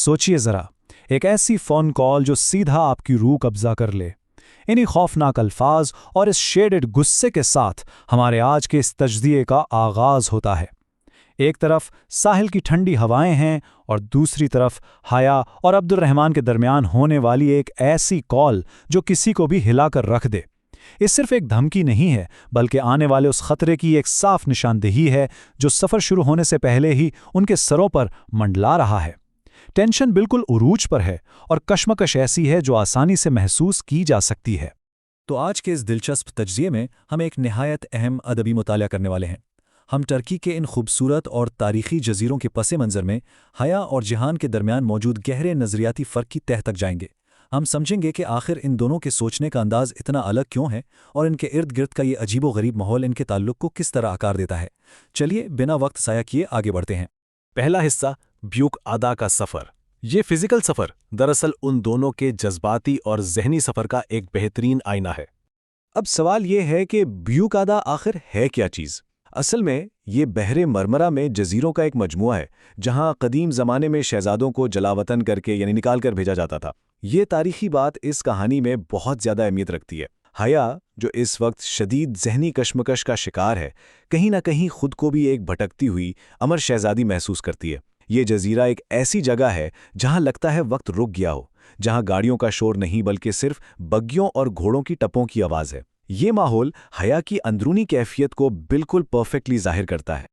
सोचिए ज़रा, एक ऐसी फ़ोन कॉल जो सीधा आपकी रूह कब्ज़ा कर ले। इन्हीं खौफनाक अल्फाज और इस शेडेड गुस्से के साथ हमारे आज के इस तजज़िये का आगाज़ होता है। एक तरफ साहिल की ठंडी हवाएं हैं और दूसरी तरफ हया और अब्दुर्रहमान के दरमियान होने वाली एक ऐसी कॉल जो किसी को भी हिलाकर रख दे। ये सिर्फ एक धमकी नहीं है, बल्कि आने वाले उस खतरे की एक साफ निशानदेही है जो सफ़र शुरू होने से पहले ही उनके सरों पर मंडला रहा है। टेंशन बिल्कुल उरूज पर है और कशमकश ऐसी है जो आसानी से महसूस की जा सकती है। तो आज के इस दिलचस्प तज्ज़िये में हम एक निहायत अहम अदबी मुताला करने वाले हैं। हम टर्की के इन खूबसूरत और तारीख़ी जज़ीरों के पस मंज़र में हया और जहान के दरमियान मौजूद गहरे नज़रियाती फ़र्क की तह तक जाएंगे। हम समझेंगे कि आखिर इन दोनों के सोचने का अंदाज़ इतना अलग क्यों है और इनके इर्द गिर्द का ये अजीबो-गरीब माहौल इनके ताल्लुक़ को किस तरह आकार देता है। चलिए बिना वक्त ज़ाया किए आगे बढ़ते हैं। पहला हिस्सा, ब्यूक आदा का सफ़र। ये फ़िज़िकल सफ़र दरअसल उन दोनों के जज्बाती और ज़हनी सफ़र का एक बेहतरीन आईना है। अब सवाल ये है कि ब्यूक आदा आखिर है क्या चीज़? असल में ये बहरे मरमरा में जज़ीरों का एक मजमुआ है जहाँ कदीम ज़माने में शहज़ादों को जलावतन करके यानी निकाल कर भेजा जाता था। ये तारीख़ी बात इस कहानी में बहुत ज़्यादा अहमियत रखती है। हया, जो इस वक्त शदीद ज़हनी कशमकश का शिकार है, कहीं ना कहीं खुद को भी एक भटकती हुई अमर शहज़ादी महसूस करती है। ये जज़ीरा एक ऐसी जगह है जहाँ लगता है वक्त रुक गया हो, जहाँ गाड़ियों का शोर नहीं बल्कि सिर्फ बग्गियों और घोड़ों की टपों की आवाज़ है। ये माहौल हया की अंदरूनी कैफियत को बिल्कुल परफेक्टली जाहिर करता है।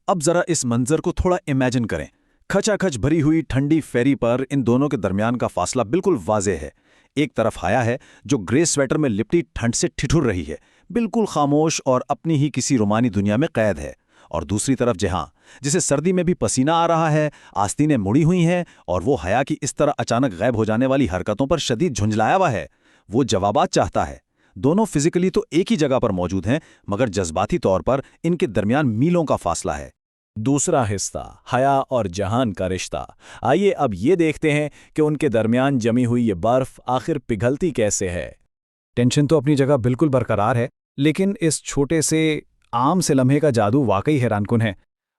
अब ज़रा इस मंज़र को थोड़ा इमेजिन करें। खचाखच भरी हुई ठंडी फेरी पर इन दोनों के दरमियान का फासला बिल्कुल वाज़ेह है। एक तरफ हया है जो ग्रे स्वेटर में लिपटी ठंड से ठिठुर रही है, बिल्कुल खामोश और अपनी ही किसी रोमानी दुनिया में कैद है। और दूसरी तरफ जहां, जिसे सर्दी में भी पसीना आ रहा है, आस्तीनें मुड़ी हुई हैं और वो हया की इस तरह अचानक गायब हो जाने वाली हरकतों पर शदीद झुंझलाया हुआ है। वो जवाबात चाहता है। दोनों फिजिकली तो एक ही जगह पर मौजूद हैं, मगर जज्बाती तौर पर इनके दरमियान मीलों का फासला है। दूसरा हिस्सा, हया और जहान का रिश्ता। आइए अब ये देखते हैं कि उनके दरमियान जमी हुई ये बर्फ आखिर पिघलती कैसे है। टेंशन तो अपनी जगह बिल्कुल बरकरार है, लेकिन इस छोटे से आम से लम्हे का जादू वाकई हैरानकुन है।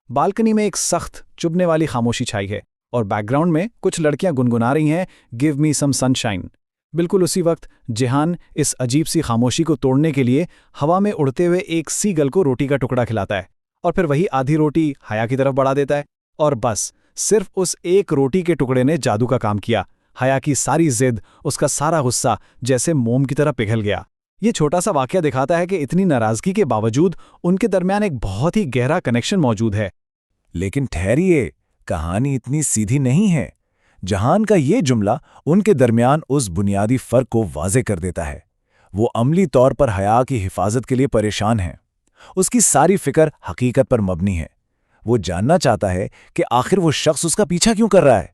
बालकनी में एक सख्त चुभने वाली खामोशी छाई है और बैकग्राउंड में कुछ लड़कियां गुनगुना रही हैं, गिव मी सम सनशाइन। बिल्कुल उसी वक्त जहान इस अजीब सी खामोशी को तोड़ने के लिए हवा में उड़ते हुए एक सीगल को रोटी का टुकड़ा खिलाता है और फिर वही आधी रोटी हया की तरफ बढ़ा देता है। और बस सिर्फ उस एक रोटी के टुकड़े ने जादू का काम किया। हया की सारी जिद, उसका सारा गुस्सा जैसे मोम की तरह पिघल गया। ये छोटा सा वाकया दिखाता है कि इतनी नाराज़गी के बावजूद उनके दरमियान एक बहुत ही गहरा कनेक्शन मौजूद है। लेकिन ठहरिए, कहानी इतनी सीधी नहीं है। जहान का ये जुमला उनके दरमियान उस बुनियादी फ़र्क को वाज़े कर देता है। वो अमली तौर पर हया की हिफाजत के लिए परेशान है। उसकी सारी फिक्र हकीकत पर मबनी है। वो जानना चाहता है कि आखिर वो शख्स उसका पीछा क्यों कर रहा है।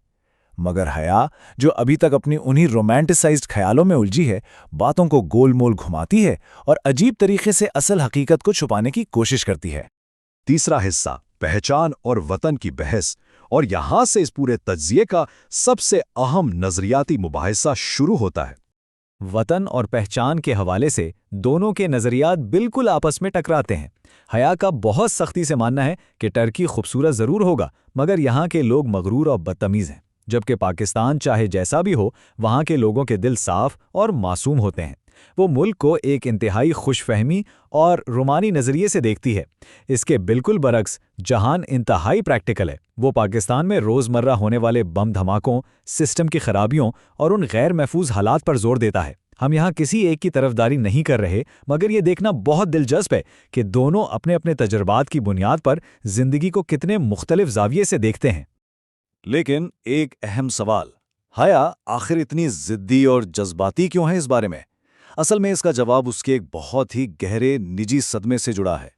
मगर हया, जो अभी तक अपनी उन्हीं रोमांटिसाइज्ड ख्यालों में उलझी है, बातों को गोल मोल घुमाती है और अजीब तरीके से असल हकीकत को छुपाने की कोशिश करती है। तीसरा हिस्सा, पहचान और वतन की बहस। और यहां से इस पूरे तज्ज़िये का सबसे अहम नज़रियाती मुबाहिसा शुरू होता है। वतन और पहचान के हवाले से दोनों के नज़रियात बिल्कुल आपस में टकराते हैं। हया का बहुत सख्ती से मानना है कि टर्की खूबसूरत ज़रूर होगा, मगर यहाँ के लोग मगरूर और बदतमीज़ हैं, जबकि पाकिस्तान चाहे जैसा भी हो, वहाँ के लोगों के दिल साफ और मासूम होते हैं। वो मुल्क को एक इंतहाई खुशफहमी और रोमानी नज़रिए से देखती है। इसके बिल्कुल बरक्स जहान इंतहाई प्रैक्टिकल है। वो पाकिस्तान में रोज़मर्रा होने वाले बम धमाकों, सिस्टम की खराबियों और उन गैर महफूज हालात पर जोर देता है। हम यहाँ किसी एक की तरफदारी नहीं कर रहे, मगर ये देखना बहुत दिलचस्प है कि दोनों अपने अपने तजर्बात की बुनियाद पर ज़िंदगी को कितने मुख्तलिफ ज़ाविये से देखते हैं। लेकिन एक अहम सवाल, हया आखिर इतनी ज़िद्दी और जज्बाती क्यों है इस बारे में? असल में इसका जवाब उसके एक बहुत ही गहरे निजी सदमे से जुड़ा है।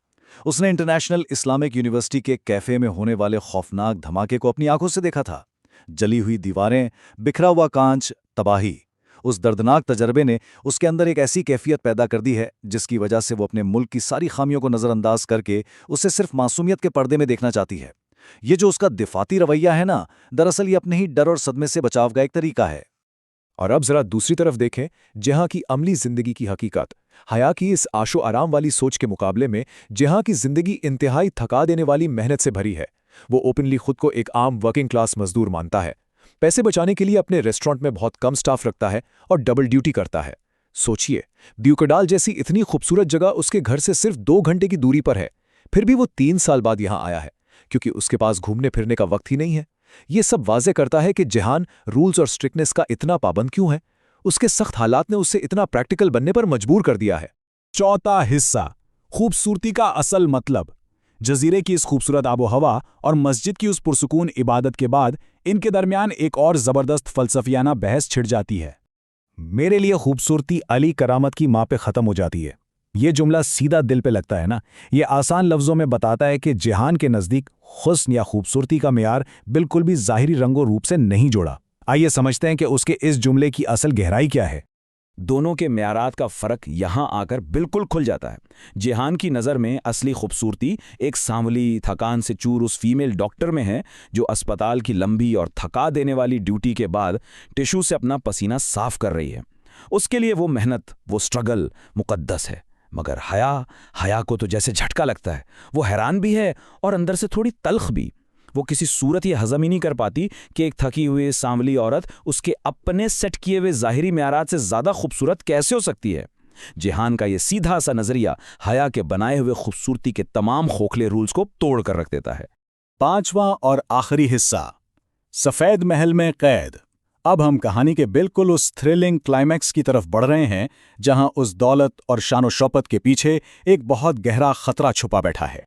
उसने इंटरनेशनल इस्लामिक यूनिवर्सिटी के कैफ़े में होने वाले खौफनाक धमाके को अपनी आंखों से देखा था। जली हुई दीवारें, बिखरा हुआ कांच, तबाही। उस दर्दनाक तजर्बे ने उसके अंदर एक ऐसी कैफियत पैदा कर दी है जिसकी वजह से वो अपने मुल्क की सारी खामियों को नज़रअंदाज करके उसे सिर्फ मासूमियत के पर्दे में देखना चाहती है। ये जो उसका दिफाती रवैया है ना, दरअसल ये अपने ही डर और सदमे से बचाव का एक तरीका है। और अब जरा दूसरी तरफ देखें, जहां की अमली जिंदगी की हकीकत। हया की इस आशो आराम वाली सोच के मुकाबले में जहां की जिंदगी इंतहाई थका देने वाली मेहनत से भरी है। वो ओपनली खुद को एक आम वर्किंग क्लास मजदूर मानता है। पैसे बचाने के लिए अपने रेस्टोरेंट में बहुत कम स्टाफ रखता है और डबल ड्यूटी करता है। सोचिए, ब्यूकाडाल जैसी इतनी खूबसूरत जगह उसके घर से सिर्फ 2 घंटे की दूरी पर है, फिर भी वो 3 साल बाद यहाँ आया है, क्योंकि उसके पास घूमने फिरने का वक्त ही नहीं है। ये सब वाजे करता है कि जेहान रूल्स और स्ट्रिक्टनेस का इतना पाबंद क्यों है। उसके सख्त हालात ने उसे इतना प्रैक्टिकल बनने पर मजबूर कर दिया है। चौथा हिस्सा, खूबसूरती का असल मतलब। जजीरे की इस खूबसूरत आबोहवा और मस्जिद की उस पुरसुकून इबादत के बाद इनके दरमियान एक और ज़बरदस्त फ़लसफ़ियाना बहस छिड़ जाती है। मेरे लिए खूबसूरती अली करामत की माँ पे ख़त्म हो जाती है। ये जुमला सीधा दिल पे लगता है ना। ये आसान लफ्ज़ों में बताता है कि जेहान के नज़दीक हुस्न या खूबसूरती का मेयार बिल्कुल भी ज़ाहिरी रंगो रूप से नहीं जोड़ा। आइए समझते हैं कि उसके इस जुमले की असल गहराई क्या है। दोनों के म्यारात का फ़र्क यहाँ आकर बिल्कुल खुल जाता है। जेहान की नज़र में असली खूबसूरती एक सांवली, थकान से चूर उस फीमेल डॉक्टर में है जो अस्पताल की लंबी और थका देने वाली ड्यूटी के बाद टिश्यू से अपना पसीना साफ कर रही है। उसके लिए वो मेहनत, वो स्ट्रगल मुक़द्दस है। मगर हया को तो जैसे झटका लगता है। वो हैरान भी है और अंदर से थोड़ी तल्ख भी। वो किसी सूरत ये हज़म ही नहीं कर पाती कि एक थकी हुई सांवली औरत उसके अपने सेट किए हुए ज़ाहिरी म्यारात से ज़्यादा खूबसूरत कैसे हो सकती है। जेहान का ये सीधा सा नज़रिया हया के बनाए हुए खूबसूरती के तमाम खोखले रूल्स को तोड़ कर रख देता है। 5वां और आखिरी हिस्सा, सफ़ेद महल में कैद। अब हम कहानी के बिल्कुल उस थ्रिलिंग क्लाइमैक्स की तरफ बढ़ रहे हैं जहां उस दौलत और शानो शौकत के पीछे एक बहुत गहरा खतरा छुपा बैठा है।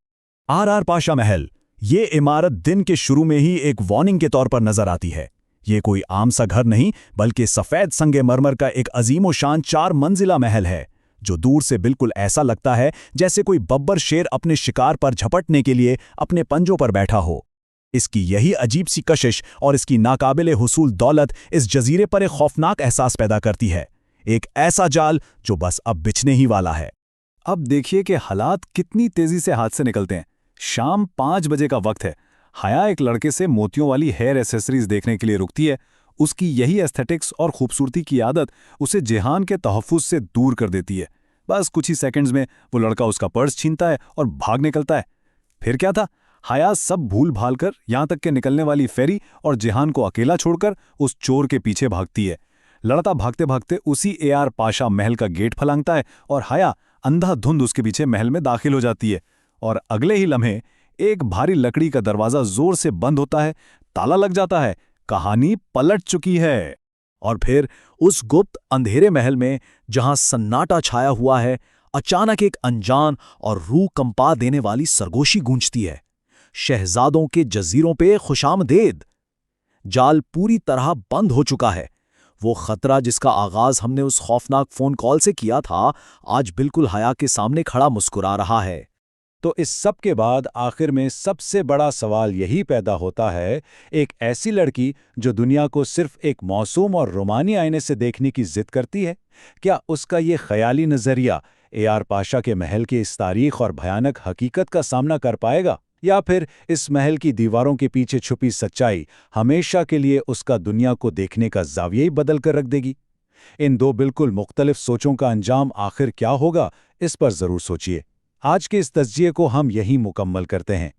आर पाशा महल। ये इमारत दिन के शुरू में ही एक वार्निंग के तौर पर नजर आती है। ये कोई आम सा घर नहीं, बल्कि सफ़ेद संगे मरमर का एक अजीम शान 4 मंजिला महल है, जो दूर से बिल्कुल ऐसा लगता है जैसे कोई बब्बर शेर अपने शिकार पर झपटने के लिए अपने पंजों पर बैठा हो। इसकी यही अजीब सी कशिश और इसकी नाकाबिले हुसूल दौलत इस जजीरे पर एक खौफनाक एहसास पैदा करती है। एक ऐसा जाल जो बस अब बिछने ही वाला है। अब देखिए कि हालात कितनी तेजी से हाथ से निकलते हैं। शाम 5 बजे का वक्त है। हया एक लड़के से मोतियों वाली हेयर एसेसरीज देखने के लिए रुकती है। उसकी यही एस्थेटिक्स और खूबसूरती की आदत उसे जेहान के तहफ़्फ़ुज़ से दूर कर देती है। बस कुछ ही सेकंड्स में वो लड़का उसका पर्स छीनता है और भाग निकलता है। फिर क्या था, हया सब भूल भाल कर यहाँ तक के निकलने वाली फेरी और जेहान को अकेला छोड़कर उस चोर के पीछे भागती है। लड़का भागते भागते उसी AR पाशा महल का गेट फलांगता है और हया अंधाधुंध उसके पीछे महल में दाखिल हो जाती है। और अगले ही लम्हे एक भारी लकड़ी का दरवाज़ा जोर से बंद होता है, ताला लग जाता है। कहानी पलट चुकी है। और फिर उस गुप्त अंधेरे महल में जहां सन्नाटा छाया हुआ है, अचानक एक अनजान और रूह कंपा देने वाली सरगोशी गूंजती है। शहजादों के जजीरों पे खुशामदेद। जाल पूरी तरह बंद हो चुका है। वो खतरा जिसका आगाज हमने उस खौफनाक फोन कॉल से किया था, आज बिल्कुल हया के सामने खड़ा मुस्कुरा रहा है। तो इस सब के बाद आखिर में सबसे बड़ा सवाल यही पैदा होता है, एक ऐसी लड़की जो दुनिया को सिर्फ एक मौसूम और रोमानी आईने से देखने की जिद करती है, क्या उसका ये ख्याली नज़रिया AR पाशा के महल की इस तारीख और भयानक हकीकत का सामना कर पाएगा, या फिर इस महल की दीवारों के पीछे छुपी सच्चाई हमेशा के लिए उसका दुनिया को देखने का ज़ाविया ही बदल कर रख देगी? इन 2 बिल्कुल मुख्तलिफ सोचों का अंजाम आखिर क्या होगा, इस पर ज़रूर सोचिए। आज के इस तज्जिये को हम यहीं मुकम्मल करते हैं।